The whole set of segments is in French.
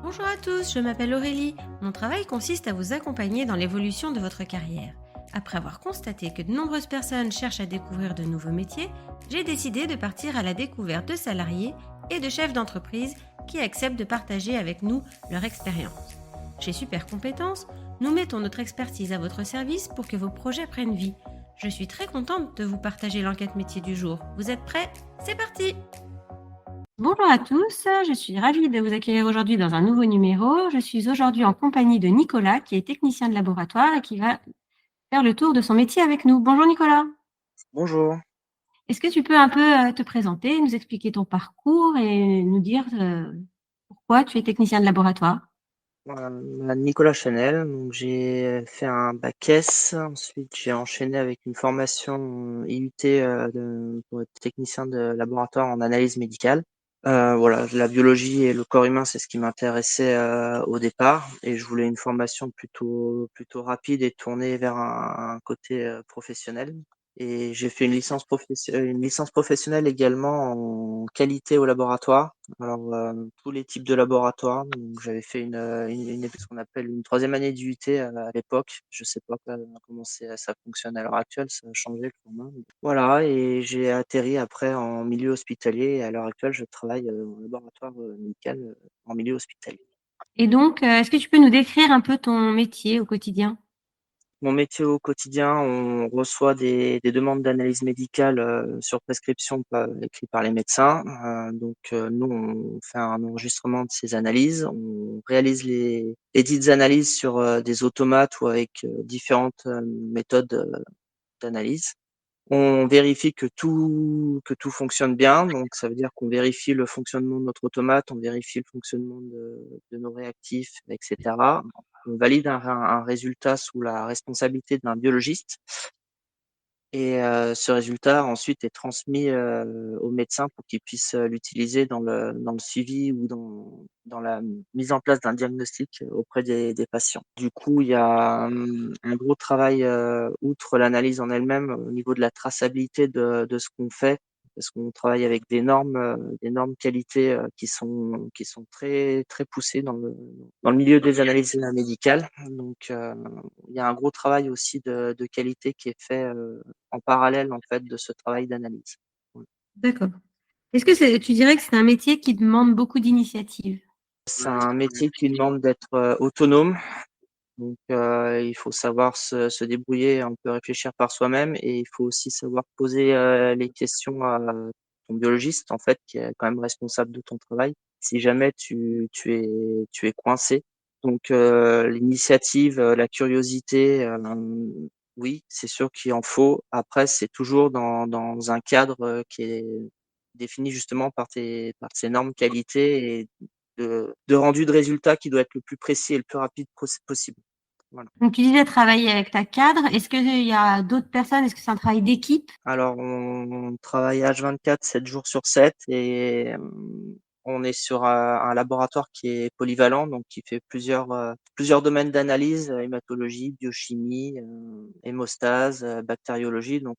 Bonjour à tous, je m'appelle Aurélie. Mon travail consiste à vous accompagner dans l'évolution de votre carrière. Après avoir constaté que de nombreuses personnes cherchent à découvrir de nouveaux métiers, j'ai décidé de partir à la découverte de salariés et de chefs d'entreprise qui acceptent de partager avec nous leur expérience. Chez Super Compétences, nous mettons notre expertise à votre service pour que vos projets prennent vie. Je suis très contente de vous partager l'enquête métier du jour. Vous êtes prêts? C'est parti! Bonjour à tous, je suis ravie de vous accueillir aujourd'hui dans un nouveau numéro. Je suis aujourd'hui en compagnie de Nicolas, qui est technicien de laboratoire et qui va faire le tour de son métier avec nous. Bonjour Nicolas. Bonjour, Est-ce que tu peux un peu te présenter, nous expliquer ton parcours et nous dire pourquoi tu es technicien de laboratoire? Nicolas Chanel. Donc j'ai fait un bac S, ensuite j'ai enchaîné avec une formation IUT pour être technicien de laboratoire en analyse médicale. Voilà, la biologie et le corps humain, c'est ce qui m'intéressait au départ, et je voulais une formation plutôt rapide et tournée vers un côté professionnel. Et j'ai fait une licence professionnelle également en qualité au laboratoire. Alors, tous les types de laboratoires. Donc j'avais fait ce qu'on appelle une troisième année d'IUT à l'époque. Je sais pas comment ça fonctionne à l'heure actuelle, ça a changé le format. Voilà, et j'ai atterri après en milieu hospitalier, et à l'heure actuelle, je travaille en laboratoire médical en milieu hospitalier. Et donc, est-ce que tu peux nous décrire un peu ton métier au quotidien? Mon métier au quotidien, on reçoit des demandes d'analyse médicale sur prescription écrites par les médecins. Nous, on fait un enregistrement de ces analyses. On réalise les dites analyses sur des automates ou avec différentes méthodes d'analyse. On vérifie que tout fonctionne bien. Donc ça veut dire qu'on vérifie le fonctionnement de notre automate, on vérifie le fonctionnement de nos réactifs, et cetera. On valide un résultat sous la responsabilité d'un biologiste, et ce résultat ensuite est transmis au médecin pour qu'il puisse l'utiliser dans le suivi ou dans la mise en place d'un diagnostic auprès des patients. Du coup, il y a un gros travail outre l'analyse en elle-même, au niveau de la traçabilité de ce qu'on fait, parce qu'on travaille avec des normes qualité qui sont très très poussées dans le milieu des analyses médicales. Donc, il y a un gros travail aussi de qualité qui est fait en parallèle, en fait, de ce travail d'analyse. Ouais. D'accord. Est-ce que tu dirais que c'est un métier qui demande beaucoup d'initiative? C'est un métier qui demande d'être autonome. Donc, il faut savoir se débrouiller, un peu réfléchir par soi-même, et il faut aussi savoir poser les questions à ton biologiste, en fait, qui est quand même responsable de ton travail, si jamais tu es coincé. Donc, l'initiative, la curiosité, oui, c'est sûr qu'il en faut. Après, c'est toujours dans un cadre qui est défini justement par ces normes qualité et de rendu de résultat qui doit être le plus précis et le plus rapide possible. Voilà. Donc tu disais travailler avec ta cadre. Est-ce qu'il y a d'autres personnes? Est-ce que c'est un travail d'équipe? Alors on travaille H24, 7 jours sur 7, et on est sur un laboratoire qui est polyvalent, donc qui fait plusieurs domaines d'analyse, hématologie, biochimie, hémostase, bactériologie. Donc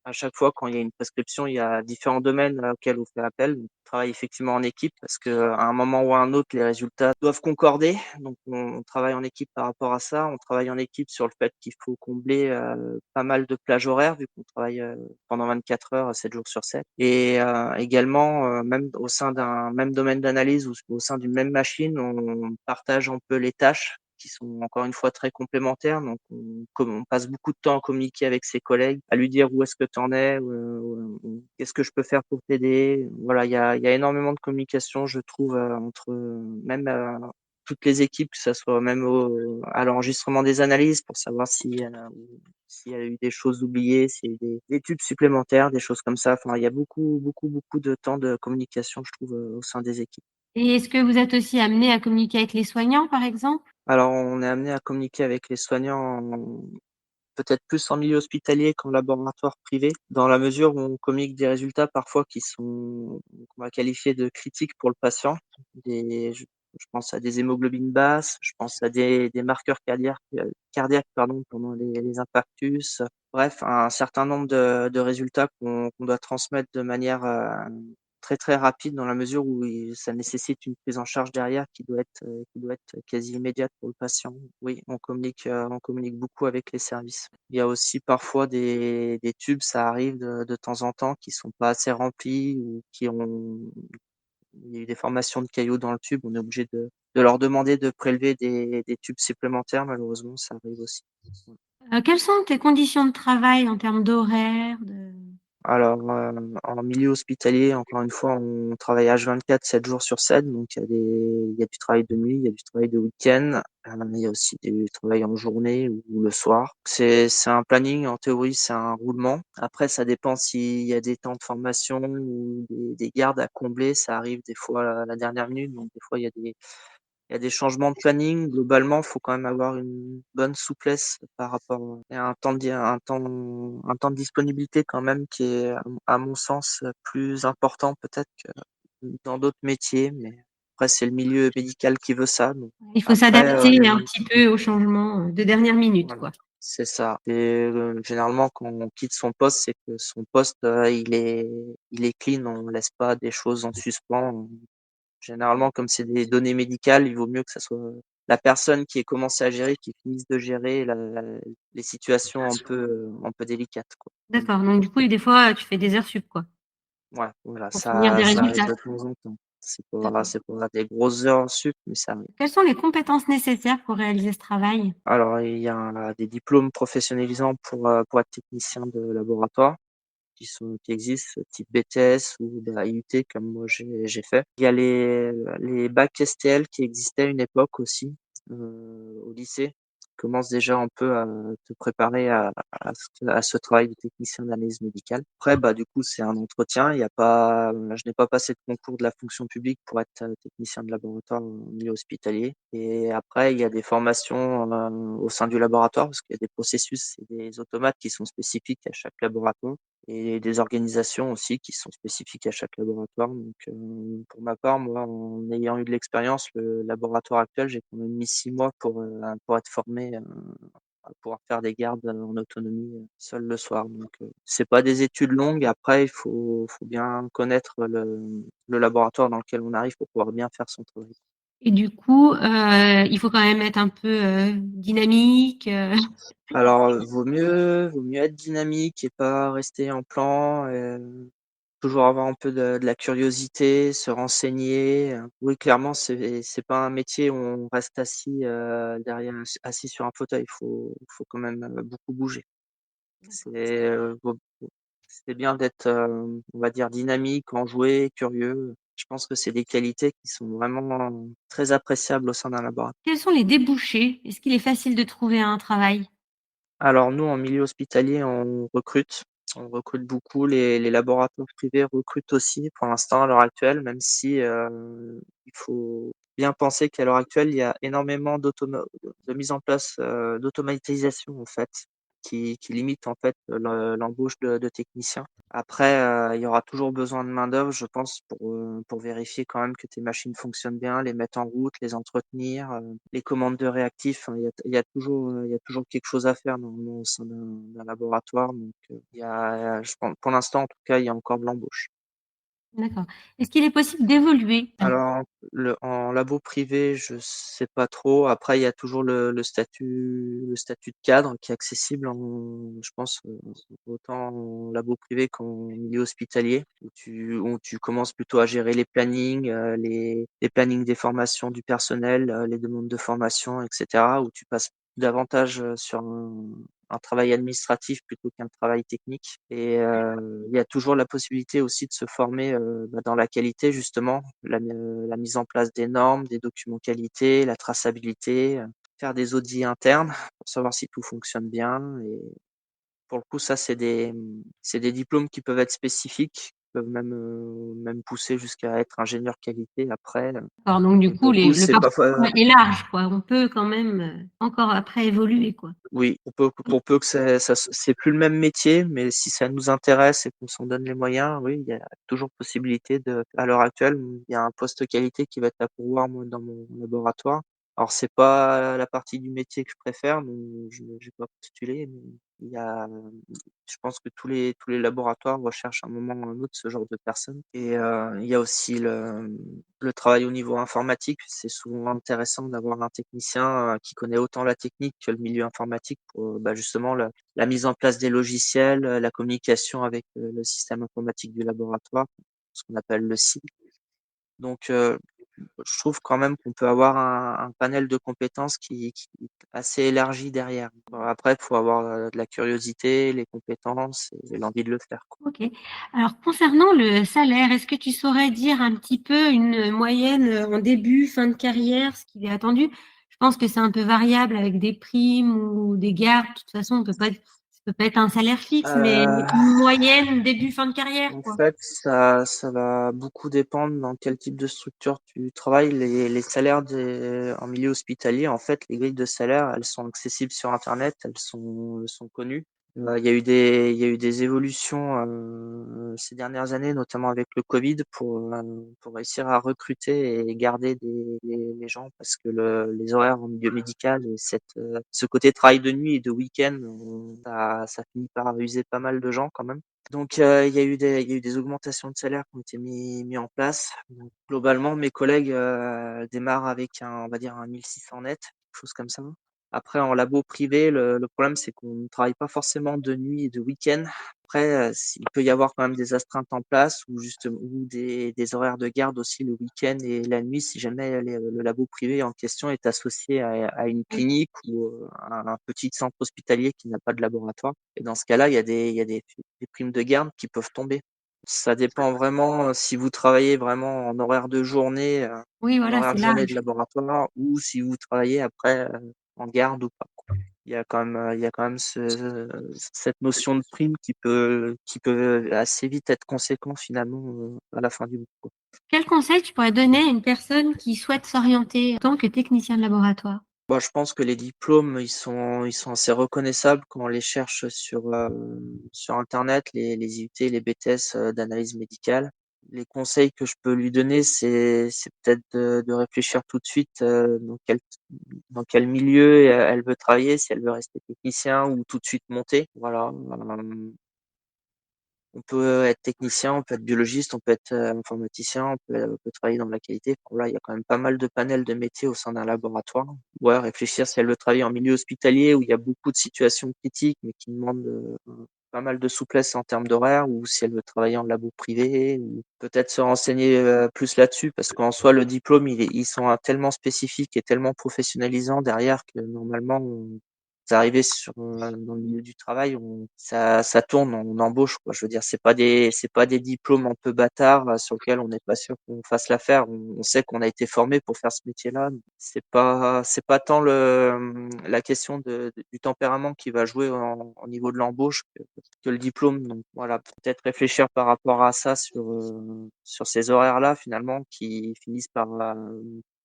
à chaque fois, quand il y a une prescription, il y a différents domaines auxquels on fait appel. On travaille effectivement en équipe parce qu'à un moment ou à un autre, les résultats doivent concorder. Donc on travaille en équipe par rapport à ça. On travaille en équipe sur le fait qu'il faut combler pas mal de plages horaires, vu qu'on travaille pendant 24 heures, 7 jours sur 7. Et également, même au sein d'un même domaine d'analyse ou au sein d'une même machine, on partage un peu les tâches qui sont encore une fois très complémentaires. Donc comme on passe beaucoup de temps à communiquer avec ses collègues, à lui dire où est-ce que tu en es, ou qu'est-ce que je peux faire pour t'aider. Voilà, il y a énormément de communication, je trouve, entre même toutes les équipes, que ça soit même à l'enregistrement des analyses, pour savoir s'il y a eu des choses oubliées, s'il y a eu des études supplémentaires, des choses comme ça. Enfin, il y a beaucoup, beaucoup, beaucoup de temps de communication, je trouve, au sein des équipes. Et est-ce que vous êtes aussi amené à communiquer avec les soignants, par exemple? Alors, on est amené à communiquer avec les soignants, peut-être plus en milieu hospitalier qu'en laboratoire privé, dans la mesure où on communique des résultats parfois qu'on va qualifier de critiques pour le patient. Je pense à des hémoglobines basses, je pense à des marqueurs cardiaques, pardon, pendant les infarctus. Bref, un certain nombre de résultats qu'on doit transmettre de manière très, très rapide dans la mesure où ça nécessite une prise en charge derrière qui doit être quasi immédiate pour le patient. Oui, on communique beaucoup avec les services. Il y a aussi parfois des tubes, ça arrive de temps en temps, qui sont pas assez remplis ou qui ont il y a eu des formations de cailloux dans le tube. On est obligé de leur demander de prélever des tubes supplémentaires, malheureusement, ça arrive aussi. Mmh. Quelles sont tes conditions de travail en termes d'horaire, de Alors, en milieu hospitalier, encore une fois, on travaille H24, 7 jours sur 7, donc il y a du travail de nuit, il y a du travail de week-end, il y a aussi du travail en journée ou le soir. C'est un planning, en théorie, c'est un roulement. Après, ça dépend s'il y a des temps de formation ou des gardes à combler, ça arrive des fois à la dernière minute, donc des fois il y a des changements de planning. Globalement, il faut quand même avoir une bonne souplesse par rapport à un temps de disponibilité quand même qui est, à mon sens, plus important peut-être que dans d'autres métiers, mais après c'est le milieu médical qui veut ça, donc il faut après, s'adapter un petit peu aux changements, de dernière minute, voilà, quoi? c'est ça et généralement quand on quitte son poste, c'est que son poste, il est clean, on laisse pas des choses en suspens. Généralement, comme c'est des données médicales, il vaut mieux que ça soit la personne qui ait commencé à gérer, qui finisse de gérer les situations un peu délicates, quoi. Mmh. D'accord, donc du coup, des fois, tu fais des heures sup, quoi? Ouais, voilà, Pour fournir des ça arrive résultats? de temps en temps. D'accord. C'est pas des grosses heures sup, mais ça arrive. Quelles sont les compétences nécessaires pour réaliser ce travail? Alors, il y a des diplômes professionnalisants pour être technicien de laboratoire. Qui existent, type BTS ou bah, IUT comme moi j'ai fait. Il y a les bacs STL qui existaient à une époque aussi, au lycée. Commence déjà un peu à te préparer à ce travail de technicien d'analyse médicale. Après, bah, du coup, c'est un entretien. Il y a pas je n'ai pas passé de concours de la fonction publique pour être, technicien de laboratoire en milieu hospitalier et après il y a des formations, au sein du laboratoire parce qu'il y a des processus et des automates qui sont spécifiques à chaque laboratoire et des organisations aussi qui sont spécifiques à chaque laboratoire. Donc, pour ma part, moi, en ayant eu de l'expérience, le laboratoire actuel, j'ai quand même mis 6 mois pour être formé, à pouvoir faire des gardes, en autonomie, seul le soir. Donc, c'est pas des études longues. Après, faut bien connaître le laboratoire dans lequel on arrive pour pouvoir bien faire son travail. Et du coup, il faut quand même être un peu, dynamique, Alors, vaut mieux être dynamique et pas rester en plan, toujours avoir un peu de la curiosité, se renseigner, oui, clairement, c'est pas un métier où on reste assis, derrière assis sur un fauteuil. Faut quand même, beaucoup bouger. C'est, vaut c'est bien d'être, on va dire dynamique, enjoué, curieux. Je pense que c'est des qualités qui sont vraiment très appréciables au sein d'un laboratoire. quels sont les débouchés? Est-ce qu'il est facile de trouver un travail? Alors nous, en milieu hospitalier, on recrute. On recrute beaucoup. Les laboratoires privés recrutent aussi pour l'instant à l'heure actuelle, même si, il faut bien penser qu'à l'heure actuelle, il y a énormément de mise en place, d'automatisation en fait, qui limite en fait, l'embauche de techniciens. Après, il y aura toujours besoin de main-d'œuvre, je pense, pour vérifier quand même que tes machines fonctionnent bien, les mettre en route, les entretenir, les commandes de réactifs, enfin, il y a toujours quelque chose à faire normalement au sein d'un laboratoire, donc il y a je pense pour l'instant, en tout cas, il y a encore de l'embauche. D'accord. Est-ce qu'il est possible d'évoluer? Alors, en labo privé, je sais pas trop. Après, il y a toujours le statut de cadre qui est accessible je pense, autant en labo privé qu'en milieu hospitalier, où tu commences plutôt à gérer les plannings, les plannings des formations du personnel, les demandes de formation et cetera, où tu passes davantage, sur un travail administratif plutôt qu'un travail technique et il y a toujours la possibilité aussi de se former, bah, dans la qualité justement, la mise en place des normes, des documents qualité, la traçabilité, faire des audits internes pour savoir si tout fonctionne bien et pour le coup ça c'est des diplômes qui peuvent être spécifiques, qui peuvent même pousser jusqu'à être ingénieur qualité après, D'accord, donc du donc pour coup, le coup le c'est pas parcours est large, quoi. On peut quand même, encore après évoluer, quoi. oui, pour peu que c'est plus le même métier, mais si ça nous intéresse et qu'on s'en donne les moyens, oui, il y a toujours possibilité à l'heure actuelle, il y a un poste qualité qui va être à pourvoir, moi, dans mon laboratoire Alors c'est pas la partie du métier que je préfère, donc je j'ai pas postulé, mais il y a, je pense que tous les laboratoires recherchent à un moment ou à un autre ce genre de personnes et il y a aussi le travail au niveau informatique. C'est souvent intéressant d'avoir un technicien, qui connaît autant la technique que le milieu informatique pour, justement la mise en place des logiciels, la communication avec, le système informatique du laboratoire, ce qu'on appelle le SI. Donc je trouve quand même qu'on peut avoir un panel de compétences qui est assez élargi derrière. Après, il faut avoir, de la curiosité, les compétences et l'envie de le faire, quoi. OK. Alors concernant le salaire, est-ce que tu saurais dire un petit peu une moyenne, en début, fin de carrière, ce qu'il est attendu? Je pense que c'est un peu variable avec des primes ou des gardes. De toute façon, ça peut pas être un salaire fixe, mais Heu, une moyenne début, fin de carrière, En quoi. fait, ça va beaucoup dépendre dans quel type de structure tu travailles. Les salaires en milieu hospitalier, en fait, les grilles de salaire, elles sont accessibles sur internet, elles sont connues. Il y a eu des évolutions, ces dernières années, notamment avec le Covid pour réussir à recruter et garder les gens parce que les horaires en milieu médical et ce côté travail de nuit et de week-end, ça finit par user pas mal de gens quand même. Donc il y a eu des augmentations de salaire qui ont été mis en place. Donc globalement, mes collègues, démarrent avec on va dire un 1 600 net, quelque chose comme ça. Après en labo privé, le problème, c'est qu'on ne travaille pas forcément de nuit et de week-end. Après, il peut y avoir quand même des astreintes en place ou des horaires de garde aussi le week-end et la nuit si jamais le labo privé en question est associé à une Oui. clinique ou, à un petit centre hospitalier qui n'a pas de laboratoire et dans ce cas-là, il y a des primes de garde qui peuvent tomber. Ça dépend vraiment, si vous travaillez vraiment en horaire de journée, Oui, en voilà, horaire c'est de journée de large. laboratoire ou si vous travaillez après, en garde ou pas, quoi. Il y a quand même cette notion de prime qui peut assez vite être conséquent finalement, à la fin du mois, quoi. Quel conseil tu pourrais donner à une personne qui souhaite s'orienter en tant que technicien de laboratoire? Bah, je pense que les diplômes, ils sont assez reconnaissables quand on les cherche sur internet, les IUT, les BTS, d'analyse médicale. Les conseils que je peux lui donner, c'est peut-être de réfléchir tout de suite, dans quel milieu, elle veut travailler, si elle veut rester technicien ou tout de suite monter. Voilà, on peut être technicien, on peut être biologiste, on peut être, informaticien, on peut travailler dans la qualité. Enfin, voilà, il y a quand même pas mal de panels de métiers au sein d'un laboratoire. Ouais, réfléchir si elle veut travailler en milieu hospitalier où il y a beaucoup de situations critiques, mais qui demandent, pas mal de souplesse en termes d'horaire ou si elle veut travailler en labo privé ou peut-être se renseigner, plus là-dessus parce qu'en soi le diplôme ils sont, tellement spécifiques et tellement professionnalisants derrière que normalement vous arrivez dans le milieu du travail, ça tourne, on embauche, quoi. Je veux dire, c'est pas des diplômes un peu bâtards, sur lesquels on n'est pas sûr qu'on fasse l'affaire. On sait qu'on a été formé pour faire ce métier-là. C'est pas tant la question du tempérament qui va jouer au niveau de l'embauche que le diplôme. Donc voilà, peut-être réfléchir par rapport à ça sur ces horaires-là, finalement, qui finissent par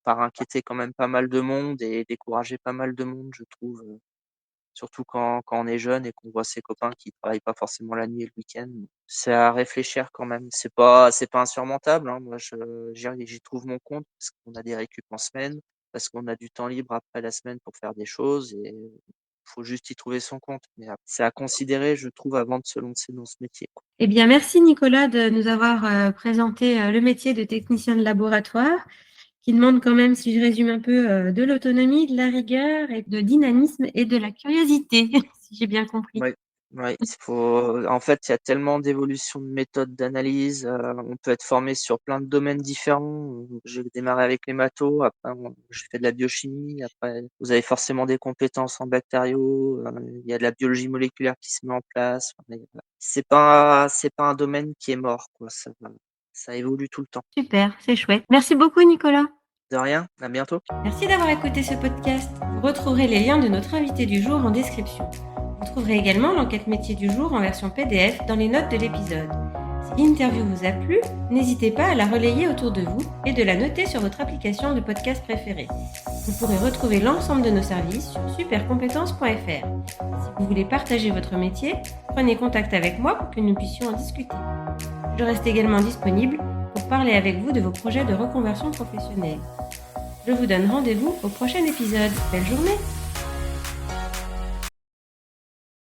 inquiéter quand même pas mal de monde et décourager pas mal de monde, je trouve, surtout quand on est jeune et qu'on voit ses copains qui travaillent pas forcément la nuit et le week-end. C'est à réfléchir quand même. C'est pas insurmontable, hein. Moi, j'y trouve mon compte parce qu'on a des récup en semaine, parce qu'on a du temps libre après la semaine pour faire des choses et faut juste y trouver son compte. Mais c'est à considérer, je trouve, avant de se lancer dans ce métier, quoi. Eh bien, merci Nicolas de nous avoir, présenté, le métier de technicien de laboratoire qui demande quand même, si je résume un peu, de l'autonomie, de la rigueur et de dynamisme et de la curiosité, si j'ai bien compris. Ouais, ouais, en fait, il y a tellement d'évolutions de méthodes d'analyse, on peut être formé sur plein de domaines différents. J'ai démarré avec les maths, après j'ai fait de la biochimie, après vous avez forcément des compétences en bactériaux, il y a de la biologie moléculaire qui se met en place. Enfin, c'est pas un domaine qui est mort, quoi, ça évolue tout le temps. Super, c'est chouette. Merci beaucoup Nicolas. De rien, à bientôt. Merci d'avoir écouté ce podcast. Vous retrouverez les liens de notre invité du jour en description. Vous trouverez également l'enquête métier du jour en version PDF dans les notes de l'épisode. Si l'interview vous a plu, n'hésitez pas à la relayer autour de vous et de la noter sur votre application de podcast préférée. Vous pourrez retrouver l'ensemble de nos services sur supercompétences.fr. Si vous voulez partager votre métier, prenez contact avec moi pour que nous puissions en discuter. Je reste également disponible pour parler avec vous de vos projets de reconversion professionnelle. Je vous donne rendez-vous au prochain épisode. Belle journée!